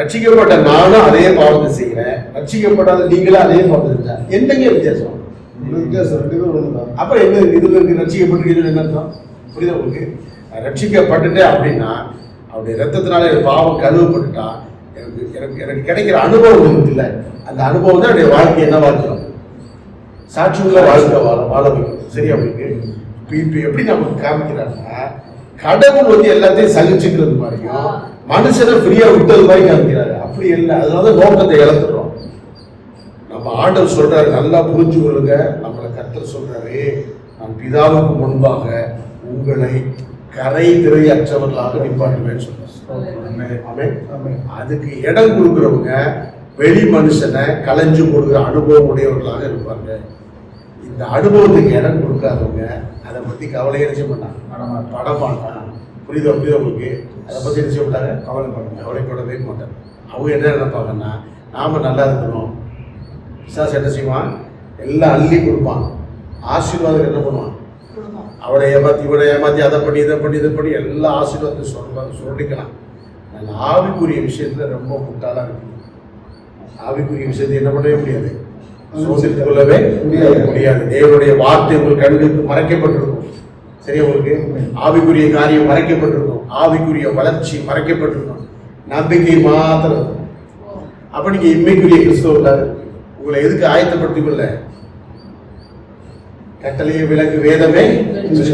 ரட்சிக்கப்பட்ட நானும் அதே பாவத்தை செய்கிறேன், ரட்சிக்கப்படாத நீங்களும் அதே பாவத்தை செஞ்சா என்னங்க வித்தியாசம்? அப்புறம் என்ன இதுல இருக்கு? ரட்சிக்கப்பட்டு என்ன அர்த்தம்? புரியுதா உங்களுக்கு? ரட்சிக்கப்பட்டுட்டேன் அப்படின்னா அவருடைய ரத்தத்தினால பாவம் கழுவப்பட்டுட்டா எனக்கு கிடைக்கிற அனுபவம் இல்லை. அந்த அனுபவம் தான் என்னுடைய வாழ்க்கை என்ன வாழ்க்கணும், சாட்சியுள்ள வாழ்க்கை வாழ வைக்கும். சரியா உங்களுக்கு? இப்போ எப்படி நமக்கு காமிக்கிறாங்கன்னா, கடவுள் வந்து எல்லாத்தையும் சகிச்சுக்கிறது மாதிரியும் மனுஷனை ஃப்ரீயா விட்டது மாதிரி காமிக்கிறாரு. அப்படி இல்லை. அதனால நோக்கத்தை இழந்துடுறோம். நம்ம ஆண்டவர் சொல்றாரு, நல்லா புரிஞ்சு கொள்ளுங்க. நம்மளை கர்த்தர் சொல்றாரு, நான் பிதாவுக்கு முன்பாக உங்களை கரை திரை அற்றவர்களாக நிப்பாட்டுவேன்னு சொல்றாரு. அதுக்கு இடம் கொடுக்குறவங்க வெளி மனுஷனை கலைஞ்சு கொடுக்குற அனுபவம் உடையவர்களாக இருப்பாங்க. இந்த அனுபவத்துக்கு இடம் கொடுக்காதவங்க அதை பத்தி கவலை அடிச்ச மாட்டாங்க, படமாட்டாங்க. புரியுதா? உங்களுக்கு? அதை பத்தி என்ன செய்ய மாட்டாங்க, கவலைப்படவே மாட்டாங்க. அவங்க என்ன நினைப்பாங்கன்னா, நாம நல்லா இருக்கணும். விசாசம் என்ன செய்வான்? எல்லாம் அள்ளி கொடுப்பான். ஆசீர்வாதம் என்ன பண்ணுவான்? அவளை ஏமாத்தி இவளை ஏமாத்தி அதை பண்ணி இதை பண்ணி இதை பண்ணி எல்லா ஆசீர்வாதத்தை சொல்லிக்கலாம். நான் ஆவிக்குரிய விஷயத்துல ரொம்ப முட்டாளா இருக்கு. ஆவிக்குரிய விஷயத்தை என்ன பண்ணவே முடியாது, சோதித்துக் கொள்ளவே முடியாது. தேவனுடைய வார்த்தை உங்கள் கண்களுக்கு மறைக்கப்பட்டிருக்கும். சரியா உங்களுக்கு? ஆவிக்குரிய காரியம் மறைக்கப்பட்டிருக்கும், ஆவிக்குரிய வளர்ச்சி மறைக்கப்பட்டிருக்கும், நம்பிக்கை மாத்திரம். அப்ப நீங்க இம்மைக்குரிய கிறிஸ்தவ உங்களை எதுக்கு ஆயத்தப்படுத்திக் கொள்ள? கட்டளையை விலங்கு வேதமே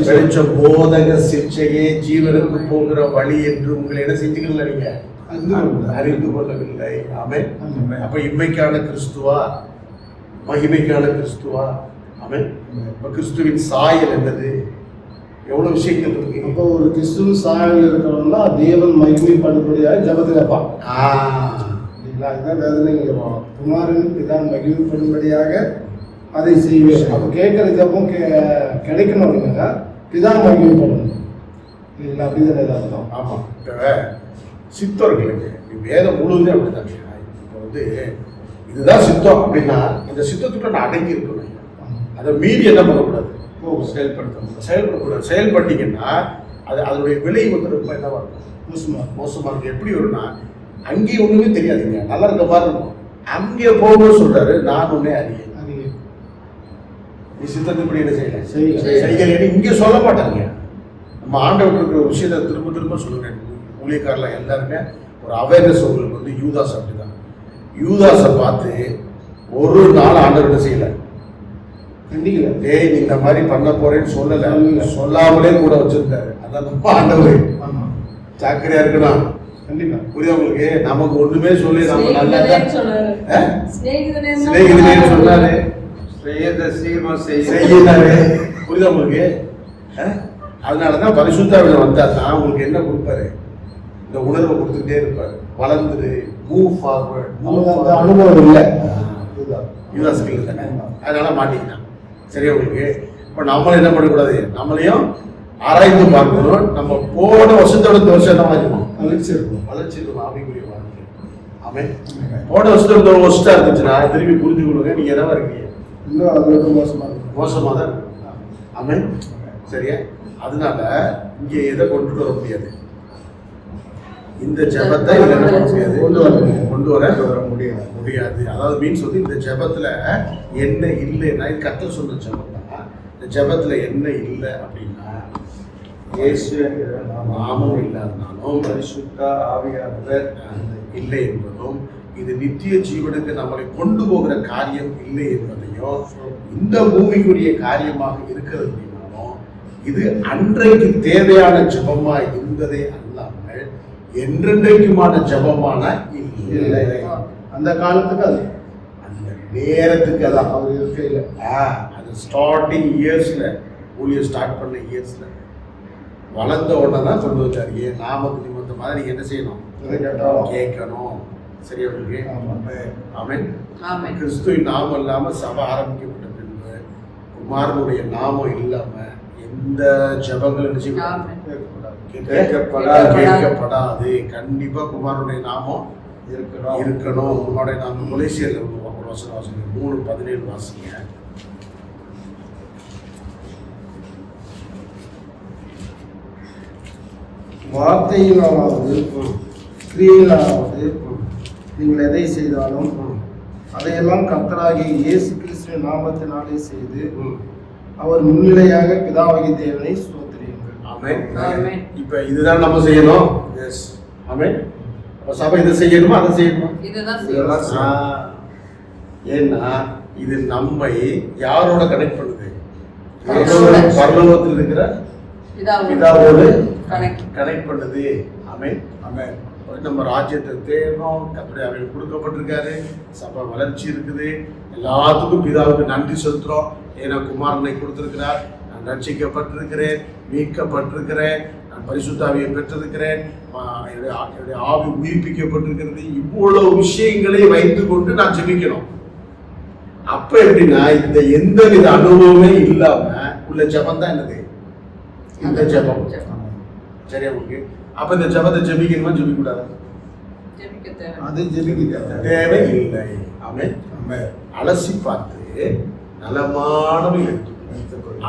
வெளிச்சம் போதக சிற்சையே ஜீவனுக்கு போகிற வழி என்று உங்களை என்ன செஞ்சுக்கல, நீங்க அறிந்து கொள்ளவில்லை. ஆமென். அப்ப இம்மைக்கான கிறிஸ்துவா, மகிமைக்கான கிறிஸ்துவா? ஆமென். இப்ப கிறிஸ்துவின் சாயல் என்னது? எவ்வளவு விஷயங்கள் இருக்கு. அப்போ ஒரு கிறிஸ்துவின் சாயல் இருக்கிறவங்களா தேவன் மகிமைப்படும்படியாக ஜபத்தில் இருப்பான். இதுதான் வேதனைங்க. குமாரன் பிதான் மகிமைப்படும்படியாக அதை செய்வேன். அப்போ கேட்குற ஜபம் கிடைக்கணும் அப்படின்னா பிதான் மகிமைப்படணும். இல்லைங்களா? அப்படிதான் அர்த்தம். ஆமாம். இப்போ சித்தர்களுக்கு வேதம் முழுவதும் அப்படிதான். இப்போ வந்து இதுதான் சித்தம் அப்படின்னா இந்த சித்தத்துக்குள்ள நான் அடங்கி இருக்கணும். அதை மீறி என்ன பண்ணக்கூடாது, செயல்படக்கூடாது. செயல்பட்டீங்கன்னா அதனுடைய விலை வந்து ரொம்ப என்னவா இருக்கும், மோசமாக இருக்கும். எப்படி வரும்னா, அங்கேயும் ஒன்றுமே தெரியாதுங்க, நல்லா இருக்க மாதிரி இருக்கும். அங்கே போகணும்னு சொல்றாரு, நான் ஒன்னே அறிய நீ சித்தத்துப்படி என்ன செய்யல இங்கே சொல்ல மாட்டாங்க. நம்ம ஆண்டவர் இருக்கிற ஒரு விஷயத்தை திரும்ப திரும்ப சொல்லுறேன். ஊழியக்காரில் எல்லாருமே ஒரு அவேர்னஸ் உங்களுக்கு வந்து யூதாஸ் அப்படிதான். யூதாஸை பார்த்து ஒரு நாள் ஆண்டவர்கிட்ட செய்யல, கண்டிக்கல. டேய் நீ இந்த மாதிரி பண்ண போறேன்னு சொல்லல, சொல்லாமலே கூட வச்சிருந்தாரு. அதான் நம்ம ஆண்டவர் ஜாக்கிரதையா இருக்கணும். கண்டிப்பா. புரியுதா உங்களுக்கு? நமக்கு ஒண்ணுமே சொல்லி நம்ம நல்லா சொன்னாரு, புரியுதா உங்களுக்கு? அதனாலதான் பரிசுத்தாவில வந்தா தான் உங்களுக்கு என்ன கொடுப்பாரு, இந்த உணர்வை கொடுத்துட்டே இருப்பாரு. வளர்ந்துரு, மூவ் ஃபார்வர்ட். அனுபவம் இல்லை, யூதாஸ்கள் தானே, அதனால மாட்டிக்கிட்டான். சரியா உங்களுக்கு? இப்போ நம்மளும் என்ன பண்ணக்கூடாது, நம்மளையும் ஆராய்ந்து பார்க்கணும். நம்ம போன வருஷத்தோட வருஷம் என்ன ஆகிடும், வளர்ச்சி இருக்கும் ஆவிக்குரிய வாழ்க்கை. ஆமென். போன வருஷத்தோட வருஷத்தா இருந்துச்சுன்னா திரும்பி புரிஞ்சு கொள்ளுங்க, நீங்க என்னவா இருக்கீங்க, இன்னும் அதோட மோசமாக தான் இருக்கும். ஆமென். சரியா? அதனால இங்க எதை கொண்டு வர முடியாது, இந்த ஜபத்தை கொண்டு வர முடியாது. அதாவது மீன்ஸ் வந்து இந்த ஜபத்துல என்ன இல்லைன்னா, இது கர்த்தர் சொன்ன ஜபம் தான். இந்த ஜபத்துல என்ன இல்லை அப்படின்னா, இயேசு நாமம் இல்லாதனாலும் பரிசுத்த ஆவியானவர் இல்லை என்பதும், இது நித்திய ஜீவனுக்கு நம்மளை கொண்டு போகிற காரியம் இல்லை என்பதையும், இந்த பூமிக்குரிய காரியமாக இருக்கிறதுனாலும் இது அன்றைக்கு தேவையான ஜபமா இருந்ததே அல்லாமல் என்றென்றைக்குமான ஜபமான இல்லை. அந்த காலத்துக்கு அது, அந்த நேரத்துக்கு அதான் அவர் இருக்கையில் அது ஸ்டார்டிங் இயர்ஸ்ல, ஊழியர் ஸ்டார்ட் பண்ண இயர்ஸ்ல வளர்ந்த உடனே தான் கொண்டு வச்சாரு. ஏன் நாமக்கு நிமித்தம் மாதிரி நீங்க என்ன செய்யணும்? கேட்கணும். சரியா உங்களுக்கு? ஆமென். கிறிஸ்துவின் நாமம் இல்லாம சபை ஆரம்பிக்கப்பட்ட பின்பு குமாரனுடைய நாமம் இல்லாம எந்த ஜபங்களும் கேட்கப்படாது. கண்டிப்பா குமாரனுடைய நாமம் இருக்கணும். குமாரனுடைய நாமம் கொலைசியர்ல ஒரு வசனம் வாசிங்க, 3:17 வாசிங்க. வார்த்தையினாலாவது கிரியையினாலாவது நீங்கள் எதை செய்தாலும் அதையெல்லாம் கர்த்தராகிய இயேசு கிறிஸ்துவின் நாமத்தினாலே செய்து அவர் முன்னிலையாக பிதாவாகிய தேவனை ஸ்தோத்திரியுங்கள். ஆமென். இப்ப இதுதான் நம்ம செய்யணும். எஸ். ஆமென். அப்ப சபை இதை செய்யணுமா அதை செய்யணுமா? ஏன்னா இது நம்மை யாரோட கனெக்ட் பண்ணுது? பரலோகத்தில் இருக்கிற பிதாவோடு கனெக்ட் பண்ணுது. ஆமென். ஆமென். நம்ம ராஜ்யத்தை தேடணும். கர்த்தருடைய அவர்களுக்கு கொடுக்கப்பட்டிருக்காரு. சபை வளர்ச்சி இருக்குது. எல்லாத்துக்கும் பிதாவுக்கு நன்றி செலுத்துறோம். ஏன்னா குமாரனை கொடுத்திருக்கிறார். நான் ரட்சிக்கப்பட்டிருக்கிறேன், மீட்கப்பட்டிருக்கிறேன், நான் பரிசுத்தாவியை பெற்றிருக்கிறேன், என்னுடைய ஆவி உயிர்ப்பிக்கப்பட்டிருக்கிறது. இவ்வளவு விஷயங்களை வைத்துக் கொண்டு நான் ஜெபிக்கணும். அப்ப எப்படின்னா இந்த எந்த வித அனுபவமே இல்லாம உள்ள ஜபம் தான் என்னது? இந்த ஜபம். சரியா உங்களுக்கு? அப்ப இந்த ஜபத்தை ஜெபிக்கணுமா ஜெபிக்க கூடாது? அது ஜெபிக்க தேவையில்லை. ஆமென். அலசி பார்த்து நலமானவை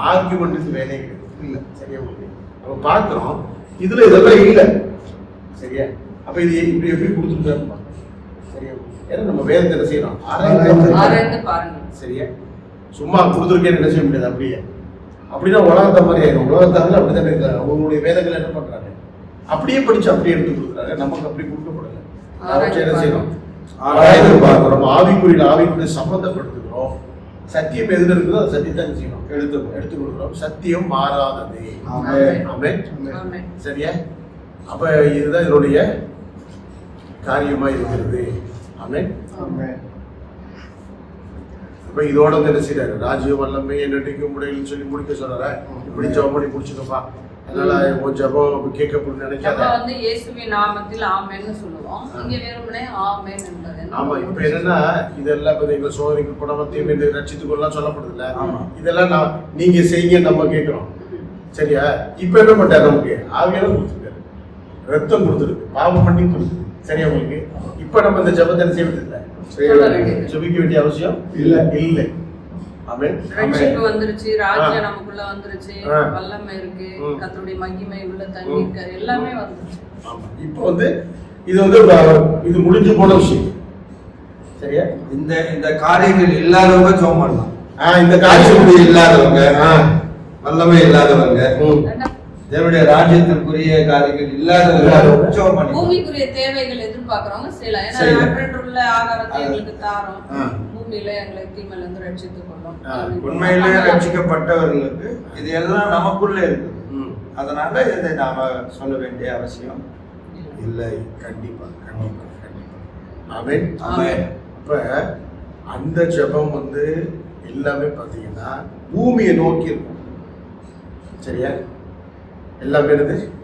ஆர்குமெண்ட்டுக்கு வேலையே இல்லை. சரியா உங்களுக்கு? நம்ம பார்க்கிறோம் இதுல இதெல்லாம் இல்லை. சரியா? அப்ப இது இப்படி எப்படி கொடுத்துருக்காருமா? சரியா? ஏன்னா நம்ம வேதத்தை என்ன செய்யணும்? ஆராய்ந்து பாருங்க. சரியா? சும்மா கொடுத்துருக்கேன்னு என்ன செய்ய முடியாது. அப்படின்னா உலகத்தை மாதிரி ஆயிடும். உலகத்தாங்க அப்படித்தான் இருக்காங்க. அவங்களுடைய வேதங்கள் என்ன பண்றாங்க? அப்படியே படிச்சு அப்படியே எடுத்து கொடுக்குறாங்க. நமக்கு அப்படி கொடுக்கப்படல. என்ன செய்யணும்? ஆராய்ந்து பார்க்கிறோம். ஆவிக்குரிய சம்பந்தப்படுத்துகிறோம். சத்தியம் எதுல இருக்குதோ அது சத்தியத்தை என்ன செய்யணும்? எடுத்து கொடுக்குறோம். சத்தியம் மாறாதது. ஆமென். சரியா? அப்ப இதுதான் என்னுடைய காரியமா இருக்கிறது. ஆமென். அப்ப இதோட என்ன செய்யறாரு? ராஜ்ய வல்லமை என்னைக்கு முடியலன்னு சொல்லி முடிக்க சொல்றாரு. இப்படி ஜெபம் பண்ணி முடிச்சுக்கப்பா. அதனால உன் ஜெபம் கேட்கப்படுன்னு நினைக்காத. வந்து இயேசுவின் நாமத்தில் ஆமென்னு சொல்லுவோம். இங்க வெறுமனே ஆமென் என்பது. ஆமா. இப்ப என்னன்னா இதெல்லாம் இப்ப எங்க சோதனைக்கு போனவத்தையும் இந்த ரட்சித்துக்கொள்ளலாம் சொல்லப்படுது இல்ல? இதெல்லாம் நீங்க செய்யுங்க நம்ம கேட்கிறோம். சரியா? இப்ப என்ன பண்றாரு? நமக்கு ஆவியானவர் கொடுத்துருக்காரு, ரத்தம் கொடுத்துருக்கு, பாவம் பண்ணி கொடுத்துருக்கு. சரியா உங்களுக்கு? இப்ப நம்ம இந்த ஜெபத்தை செய்வது இல்லை, ஜெபிக்க வேண்டிய அவசியம் இல்லை. ஆமென். ரட்சிப்பு வந்துருச்சு, ராஜ்யம் நமக்குள்ள வந்துருச்சு, வல்லமை இருக்கு, கர்த்தருடைய மகிமை உள்ள தண்ணி இருக்காரு, எல்லாமே வந்துருச்சு. ஆமா. இப்போ இது முடிஞ்சு போன விஷயம். சரியா? இந்த காரியங்கள் இல்லாதவங்க ஜெபம் பண்ணலாம். இந்த காரியம் இல்லாதவங்க, வல்லமை இல்லாதவங்க, தேவனுடைய ராஜ்யத்திற்குரிய காரியங்கள் இல்லாதவங்க ஜெபம் பண்ணி பூமிக்குரிய தேவைகள் எதிர்பார்க்கறவங்க செய்யலாம். ஏன்னா அன்றன்றுள்ள ஆகாரத்தை எங்களுக்கு தாரோம், பூமியில எங்களை தீமையில இருந்து ரட்சித்துக் கொள்ளும். உண்மையிலே ரட்சிக்கப்பட்டவர்களுக்கு இது எல்லாம் நமக்குள்ள இருக்கு. அதனால இதை நாம சொல்ல வேண்டிய அவசியம் இல்லை. கண்டிப்பா. ஆமென். அப்ப அந்த ஜெபம் எல்லாமே பாத்தீங்கன்னா பூமியை நோக்கி இருக்கும். சரியா? எல்லாமே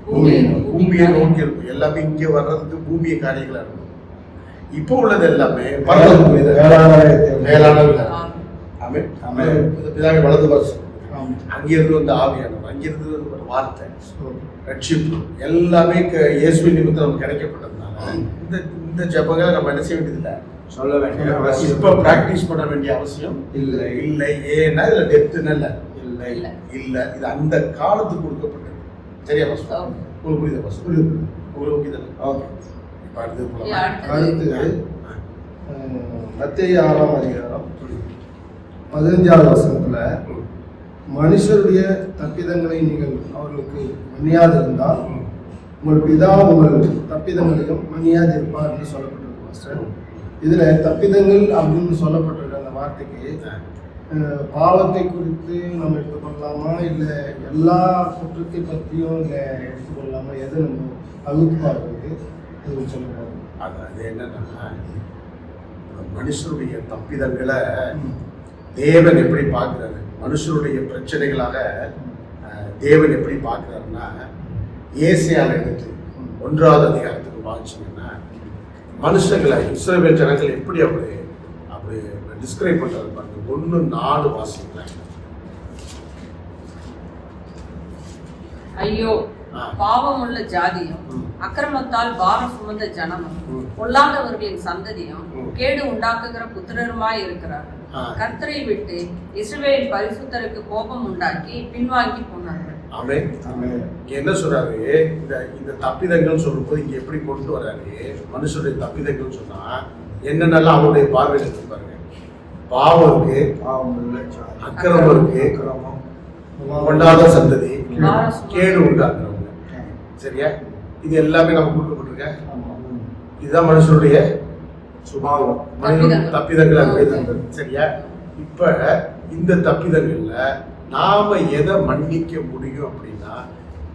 பூமியை நோக்கி இருக்கும். எல்லாமே இங்க வர்றதுக்கு பூமியை காரியங்களா இருக்கும். இப்போ உள்ளது எல்லாமே வலது பாசம். அங்கிருந்து வந்த ஆவியானவர், அங்கிருந்து ஒரு வார்த்தை, ரட்சிப்பு எல்லாமே இயேசுவின் நிமித்தம் நமக்கு கிடைக்கப்பட்டதுனால இந்த ஜெபங்களை நம்ம என்ன செய்ய வேண்டியதில்லை, சொல்ல வேண்டிய அவசியம், இப்ப பிராக்டிஸ் பண்ண வேண்டிய அவசியம் இல்லை. ஏன்னா இதுல டெப்த்னு இல்லை. இது அந்த காலத்துக்கு கொடுக்கப்பட்டது. சரியா? உங்களுக்கு புரியுதா? உங்களுக்கு புரியுதா? ஓகே. இப்ப அடுத்து மத்தேயு 6ஆம் அதிகாரம் 15வது வசனத்துல, மனுஷருடைய தப்பிதங்களை நீங்கள் அவர்களுக்கு மன்னியாது இருந்தால் உங்கள் பிதா உங்கள் தப்பிதங்களையும் மன்னியாது இருப்பார் என்று சொல்லப்பட்டிருக்கு. இதுல தப்பிதங்கள் அப்படின்னு சொல்லப்பட்டிருக்க அந்த வார்த்தைக்கு பாவத்தை குறித்து நம்ம எடுத்துக்கொள்ளலாமா இல்ல எல்லா குற்றத்தை பற்றியும் எடுத்துக்கொள்ளலாமா, எதை நம்ம பகுத்து பார்க்கறது இது சொல்லுவோம். அது என்னன்னா, மனுஷனுடைய தப்பிதங்களை தேவன் எப்படி பார்க்கிறாரு, மனுஷனுடைய பிரச்சனைகளாக தேவன் எப்படி பார்க்கிறாருன்னா, ஏசாயால எடுத்து 1வது அதிகாரத்துக்கு வாசிச்சீங்கன்னா மனுஷங்களை இஸ்ரவேல் ஜனங்கள் எப்படி அப்படி டிஸ்கிரைப் பண்றது பாருங்க. 1:4 வாசிக்கல. ஐயோ பாவம் உள்ள ஜாதியும் அக்கிரமத்தால் பாரம் சுமந்த ஜனமும் பொல்லாதவர்களின் சந்ததியும் கேடு உண்டாக்குகிற புத்திரருமாய் இருக்கிறார்கள். கர்த்தரை விட்டு இஸ்ரவேல் பரிசுத்தருக்கு கோபம் உண்டாக்கி பின்வாங்கி போனார்கள். ஆமென். என்ன சொல்றாரு, இந்த தப்பிதங்கள் சொல்லும்போது இங்க எப்படி கொண்டு வர்றாரு, மனுஷனுடைய தப்பிதங்கள் சொன்னா என்னென்னலாம் அவருடைய பார்வையில் இருக்கு பாருங்க. பாவம் இருக்கு, அக்கிரமம் இருக்கு, கொண்டாத சந்ததி, கேடு உண்டாக்குறவங்க. சரியா? இது எல்லாமே நம்ம கொடுக்கப்பட்டிருக்க. இதுதான் மனுஷனுடைய சுபாவம், தப்பிதங்கள். சரியா? இப்ப இந்த தப்பிதங்கள்ல நாம எதை மன்னிக்க முடியும் அப்படின்னா,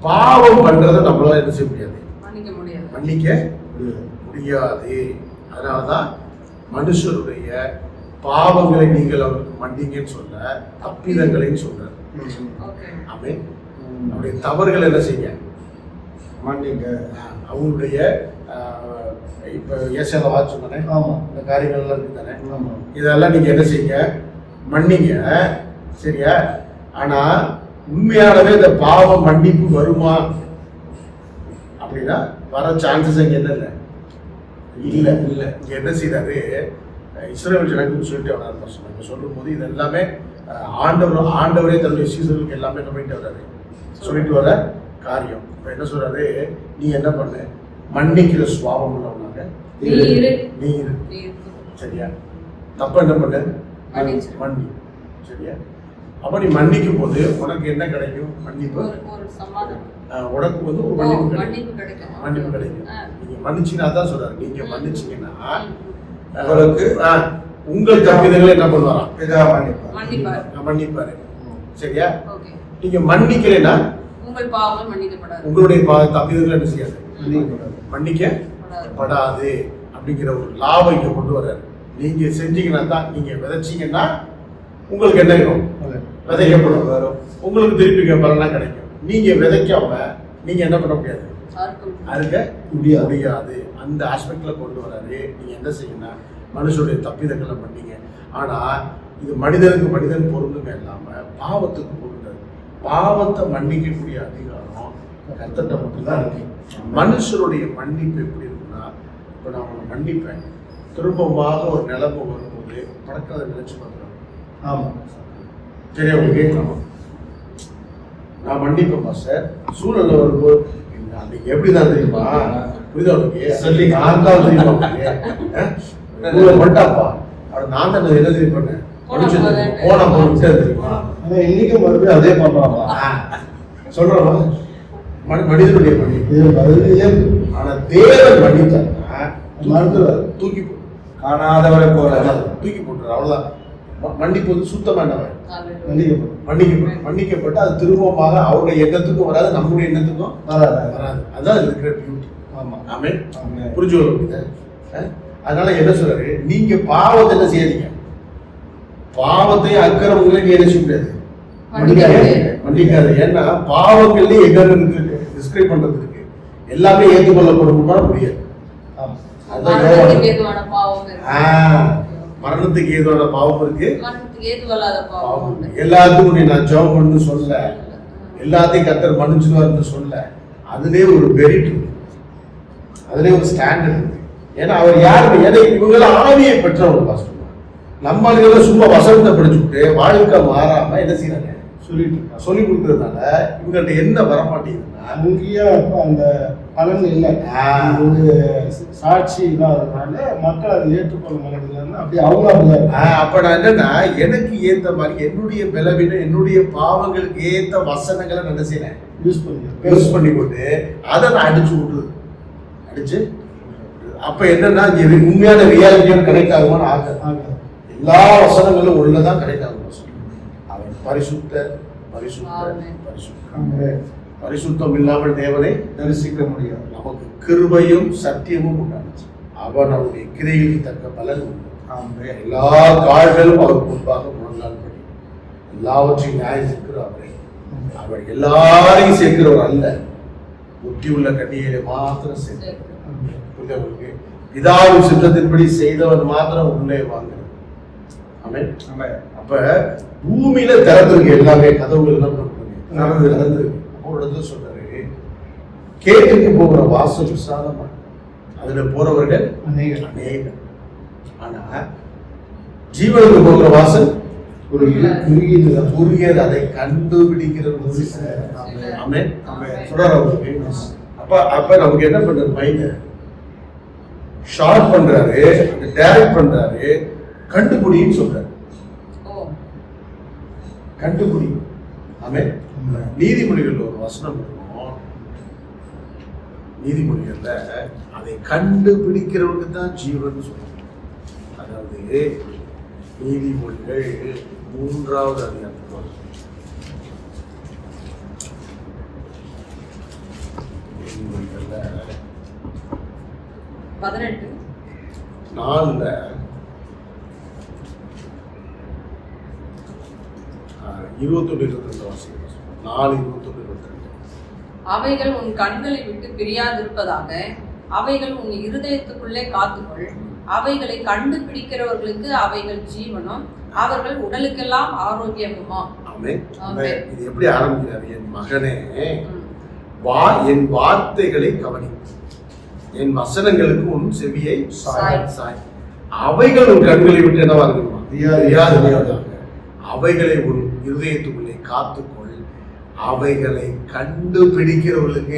பாவம் பண்றதை நம்மளால என்ன செய்ய முடியாது, மன்னிக்க முடியாது. அதனாலதான் மனுஷருடைய பாவங்களை நீங்கள் அவருக்கு மன்னிங்கன்னு சொல்ல, தப்பிதங்களையும் சொல்றாரு. ஆமென். அவருடைய தவறுகள் என்ன செய்ய மன்னிங்க. அவங்களுடைய இப்ப ஏசாயால வாட்ச் தானே, இந்த காரியங்கள்லாம் இருக்கு தானே, இதெல்லாம் நீங்க என்ன செய்யுங்க, மன்னிங்க. சரியா? ஆனா உண்மையானவே இந்த பாவம் மன்னிப்பு வருமா அப்படின்னா வர சான்சஸ் இங்க என்ன இல்லை. இங்க என்ன செய்யறாரு, இஸ்ரவேல் ஜனங்களுக்கு சொல்லிட்டு வராரு. இப்ப சொல்லும் போது இது எல்லாமே ஆண்டவரே தன்னுடைய சீசர்களுக்கு எல்லாமே என்ன பண்ணிட்டு வர்றாரு, சொல்லிட்டு வர காரியம். இப்ப என்ன சொல்றாரு, நீ என்ன பண்ணு, மன்னிக்கிற சுவாபம் உள்ளவனாக நீ இரு. சரியா? தப்ப என்ன பண்ணு, மன்னி. சரியா? அப்ப நீ மன்னிக்கும் போது உனக்கு என்ன கிடைக்கும், மன்னிப்பு. உனக்கு வந்து ஒரு மன்னிப்பு கிடைக்கும். நீங்க மன்னிச்சீங்கன்னா தான் சொல்றாரு, நீங்க மன்னிச்சீங்கன்னா உங்களுக்கு உங்கள் தப்பிதங்களை என்ன பண்ணுவாராம், மன்னிப்பாரு. சரியா? நீங்க மன்னிக்கலைன்னா உங்களுடைய தப்பிதங்களை என்ன செய்யாது, மன்னிக்கப்படாது அப்படிங்கிற ஒரு லாபம் இங்க கொண்டு வர்றாரு. நீங்க செஞ்சீங்கன்னா தான், நீங்க விதைச்சீங்கன்னா உங்களுக்கு என்ன இருக்கும், விதைக்கப்படும், உங்களுக்கு திருப்பி பலனா கிடைக்கும். நீங்க விதைக்காம நீங்க என்ன பண்ண முடியாது, அறுக்க முடியாது. அந்த ஆஸ்பெக்ட்ல கொண்டு வராரு. நீங்க என்ன செய்யணும்னா மனுஷனுடைய தப்பிதங்களை பண்ணீங்க. ஆனா இது மனிதனுக்கு மனிதன் பொருந்துமே இல்லாம பாவத்துக்கு பொருந்தாது. பாவத்தை மன்னிக்கக்கூடிய அதிகாரம் கர்த்தர்ட்ட மட்டும்தான் இருக்கு. மனுஷனுடைய மன்னிப்பு எப்படி இருக்குன்னா, இப்ப நான் உங்களை மன்னிப்பேன், திரும்பமாக ஒரு நிலைமை வரும்போது படக்காத நினைச்சு பார்க்குறேன். ஆமா, சரியா? உங்களுக்கு நான் மன்னிப்பேன் பாஸ்டர், சூழல்ல வரும்போது அன்னைக்கு எப்படிதான் தெரியுமா, புரியுதா உனக்கு, சொல்லி ஆண்டாலும் தெரியுமா பண்ணிட்டாப்பா, அவட நான் தான் என்ன தெரியும் பண்ணேன், போன போட்டு தெரியுமா, இன்னைக்கு மறுபடியும் அதே பண்றாங்க சொல்றோம். மனிதனுடைய மன்னிப்பு. ஆனா தேவன் மன்னித்தாருன்னா மறுத்துறாரு, தூக்கி போட்டு காணாதவரை போல தூக்கி போட்டுறாரு. அவ்வளவுதான். மன்னிப்பு வந்து சுத்தமானவன், மன்னிக்கப்பட்டு அது திரும்பமாக அவருடைய எண்ணத்துக்கும் வராது, நம்முடைய எண்ணத்துக்கும் வராது. அதுதான் இருக்கிற பியூட்டி. ஆமென். புரிஞ்சு கொள்ள. அதனால என்ன சொல்றாரு, நீங்க பாவத்தை என்ன செய்யாதீங்க, பாவத்தை அக்கிரமங்களை நீ என்ன செய்ய முடியாது, மன்னிக்காது. ஏன்னா பாவங்கள்லயே எங்க இருக்கு டிஸ்கிரைப் பண்றது இருக்கு, எல்லாமே ஏற்றுக்கொள்ளப்படும் முடியாது. மரணத்துக்கு ஏதுவான பாவம் இருக்கு, எல்லாத்துக்கும் நீ நான் ஜெபம் பண்ணு சொல்ல, எல்லாத்தையும் கர்த்தர் மன்னிச்சுவாருன்னு சொல்ல, அதுலயே ஒரு மெரிட் இருக்கு, அதுலயே ஒரு ஸ்டாண்டர்ட் இருக்கு. ஏன்னா அவர் யாரு, எதை இவங்கெல்லாம் ஆவியை பெற்றவங்க பாஸ்டர். நம்ம சும்மா வசனத்தை படிச்சுட்டு வாழ்க்கை மாறாம என்ன செய்யறாங்க, சொல்லி கொடுக்கறதுனால இவங்கள்ட்ட என்ன வரமாட்டேங்குதுன்னா, அங்கேயே அந்த பலன் இல்லை, சாட்சி இல்லாததுனால மக்கள் அதை ஏற்றுக்கொள்ள மாட்டேங்கிறாங்க. அப்படி அவங்க அப்ப நான் என்னன்னா, எனக்கு ஏத்த மாதிரி என்னுடைய பலவீனம், என்னுடைய பாவங்களுக்கு ஏத்த வசனங்களை நான் என்ன செய்யறேன், யூஸ் பண்ணி கொண்டு அதை நான் அடிச்சு விட்டுறது. அப்ப என்னன்னா இது உண்மையான ரியாலிட்டியோட கனெக்ட் ஆகுமான்னு ஆகாது. எல்லா வசனங்களும் உள்ளதான் கனெக்ட் ஆகும். அவன் பரிசுத்த பரிசுத்த பரிசுத்த பரிசுத்தம் இல்லாமல் தேவனை தரிசிக்க முடியாது. நமக்கு கிருபையும் சத்தியமும் உண்டாச்சு. அவன் அவருடைய கிரியைக்கு தக்க பலன் உண்டு. எல்லா கால்களும் அவர் முன்பாக முழங்கால் படி எல்லாவற்றையும் நியாயம் இருக்கிற அவரை. அவர் எல்லாரையும் சேர்க்கிறவர் அல்ல, புத்தி உள்ள கன்னிகையை மாத்திரம் சேர்க்கிறார். பிதாவின் சித்தத்தின்படி செய்தவன் மாத்திரம் உள்ளே வாங்க. அப்ப பூமியில திறந்திருக்கு எல்லாமே, கதவுகள் எல்லாம் திறந்திருக்கு. அப்போ சொல்றாரு, கேட்டுக்கு போகிற வாசல் விசாலமா, அதுல போறவர்கள் அநேகம். ஆனா ஜீவனுக்கு போகிற வாசல் ஒரு குறுகியது, அதை கண்டுபிடிக்கிறது. அப்ப நமக்கு என்ன பண்றது, மைண்ட் ஷார்ட் பண்றாரு, டைரக்ட் பண்றாரு, கண்டுபிடின்னு சொல்றாரு. கண்டுபிடி. ஆமென். நீதிமொழிகள் ஒரு வசனம் இருக்கும், நீதிமொழிகள்ல அதை கண்டுபிடிக்கிறவனுக்கு தான் ஜீவன் சொல்றாங்க. அதாவது நீதிமொழிகள் 3வது அதிகாரம், நீதிமொழிகள்ல 18:4 21-22 வாசிக்கிறோம். 4:21-22. அவைகள் உன் கண்களை விட்டு பிரியாதிருப்பதாக, அவைகள் உன் இருதயத்துக்குள்ளே காத்துக்கொள். அவைகளை கண்டுபிடிக்கிறவர்களுக்கு அவைகள் ஜீவனும், அவர்கள் உடலுக்கெல்லாம் ஆரோக்கியமுமா. ஆமென். இது எப்படி ஆரம்பிக்கிறாரு? என் மகனே, என் வார்த்தைகளை கவனி, என் வசனங்களுக்கு உன் செவியை சாய். அவைகள் உன் கண்களை விட்டு என்னவா இருக்கணுமா? அவைகளை உன் இருதயத்துக்குள்ளே காத்துக்கொள். அவைகளை கண்டுபிடிக்கிறவர்களுக்கு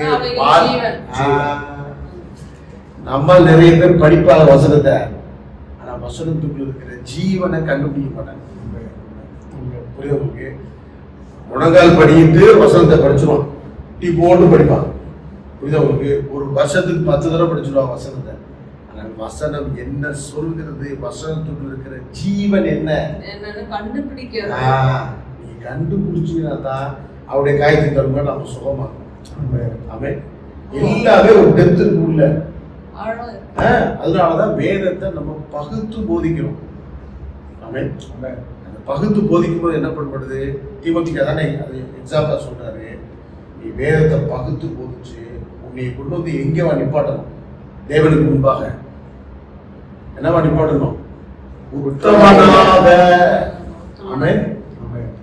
நம்ம நிறைய பேர் படிப்பாங்க வசனத்தை, ஆனா வசனத்துக்குள்ள இருக்கிற ஜீவனை கண்டுபிடிக்க மாட்டாங்க. புரியுது? முழங்கால் படிட்டு வசனத்தை படிச்சிருவான், டீ போட்டு படிப்பாங்க. புரியுதா உங்களுக்கு? ஒரு வருஷத்துக்கு 10 தடவை படிச்சிருவாங்க வசனத்தை. ஆனால் வசனம் என்ன சொல்கிறது, வசனத்துக்குள்ள இருக்கிற ஜீவன் என்ன கண்டுபிடிக்க, நீ கண்டுபிடிச்சீங்கன்னா தான் அவருடைய காயத்தின் தருமா நம்ம சுகமாகும். ஆமென். எல்லாமே ஒரு டெப்த்துக்கு உள்ள. அதனாலதான் வேதத்தை நம்ம பகுத்து போதிக்கிறோம். ஆமென். அந்த பகுத்து போதிக்கும் போது என்ன பண்ணப்படுது? தீமோத்தேயுக்கு தானே அது எக்ஸாம்பிளா சொல்றாரு, நீ வேதத்தை பகுத்து போதிச்சு உன்னை கொண்டு வந்து எங்கேவா நிப்பாட்டணும்? தேவனுக்கு முன்பாக என்னவா நிப்பாட்டணும்? உத்தமனாக. ஆமென்.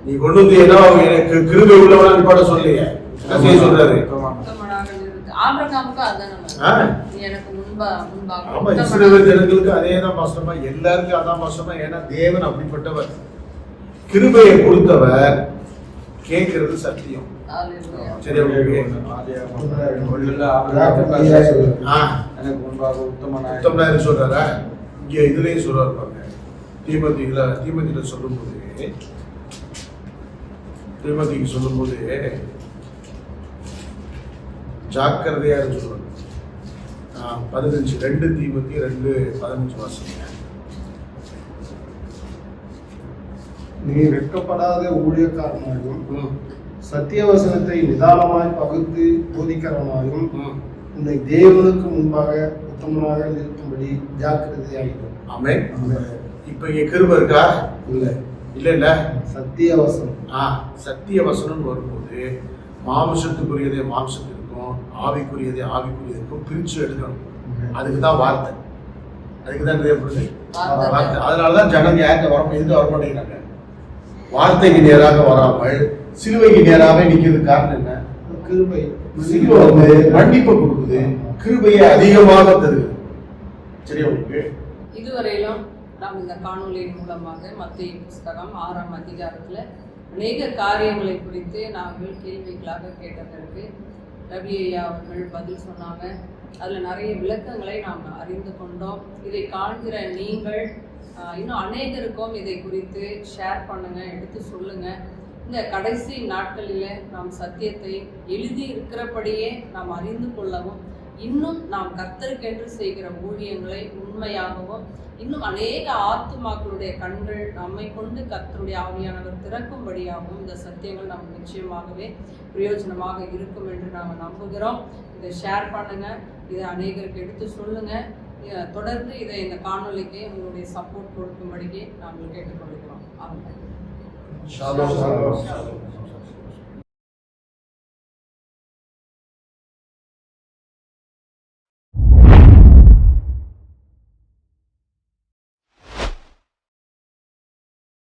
நீ கொண்டு வந்து என்ன எனக்கு கிருபை உள்ளவனா நிப்பாட்ட சொல்லிய என்ன செய்ய சொல்றாரு? இஸ்ரவேலர்களுக்கு அதேதான் பாசமா, எல்லாருக்கும் அதான் பாசமா. ஏன்னா தேவன் அப்படிப்பட்டவர், கிருபையை கொடுத்தவர், கேட்கிறது சத்தியம். சரி, உத்தமனா சொல்றாரா? இங்க இதுலயும் சொல்றாரு பாருங்க. தீமோத்தேயுல சொல்லும்போது, தீமோத்தேயுக்கு சொல்லும்போது ஜாக்கிரதையா சொல்லுவாங்க. 15 2 தீமோத்தேயு 2:15 வாசிங்க. நீ வெட்கப்படாத ஊழியக்காரனாயும் சத்தியவசனத்தை நிதானமாய் பகுத்து போதிக்கிறவனாயும் இந்த தேவனுக்கு முன்பாக உத்தமனாக இருக்கும்படி ஜாக்கிரதையாகும். ஆமென். இப்ப இங்க கிருபை இருக்கா? இல்ல. சத்தியவசனம். சத்தியவசனம் வரும்போது மாம்சத்துக்குரியதே மாம்சத்திற்கும், ஆவிக்குரியதே ஆவிக்குரியதற்கும் பிரிச்சு எடுக்கணும். அதுக்குதான் வார்த்தை, அதுக்குதான் வார்த்தை. அதனாலதான் ஜனங்க யார்கிட்ட எதுக்கு வரமாட்டேங்கிறாங்க? வார்த்தைக்கு நேராக வராமல் சிலுவைக்கு நேராக நிக்கிறது. காரணம் என்ன? கிருபை. சிலுவை வந்து மன்னிப்பு கொடுக்குது, கிருபையை அதிகமாக தருது. சரி, உங்களுக்கு இதுவரையிலும் நாம் இந்த காணொலியின் மூலமாக மத்தேயு புஸ்தகம் 6ஆம் அதிகாரத்துல அநேக காரியங்களை குறித்து நாங்கள் கேள்விகளாக கேட்டதற்கு ரவி ஐயா அவர்கள் பதில் சொன்னாங்க. அதில் நிறைய விளக்கங்களை நாம் அறிந்து கொண்டோம். இதை காண்கிற நீங்கள் இன்னும் அநேகருக்கும் இதை குறித்து ஷேர் பண்ணுங்க, எடுத்து சொல்லுங்க. இந்த கடைசி நாட்களில் நாம் சத்தியத்தை எழுதி இருக்கிறபடியே நாம் அறிந்து கொள்ளவும், இன்னும் நாம் கர்த்தருக்கென்று செய்கிற ஊழியங்களை உண்மையாகவும் இன்னும் அநேக ஆத்துமாக்களுடைய கண்கள் நம்மை கொண்டு கர்த்தருடைய ஆவியானவர் திறக்கும்படியாகவும் இந்த சத்தியங்கள் நமக்கு நிச்சயமாகவே பிரயோஜனமாக இருக்கும் என்று நாம் நம்புகிறோம். இதை ஷேர் பண்ணுங்க, இதை அநேகருக்கு எடுத்து சொல்லுங்க. தொடர்ந்து இதை இந்த காணொலிக்கு உங்களுடைய சப்போர்ட் கொடுக்கும்படிக்கு நாங்கள் கேட்டுக்கொள்கிறோம். ஆமென். ஷாலோம்.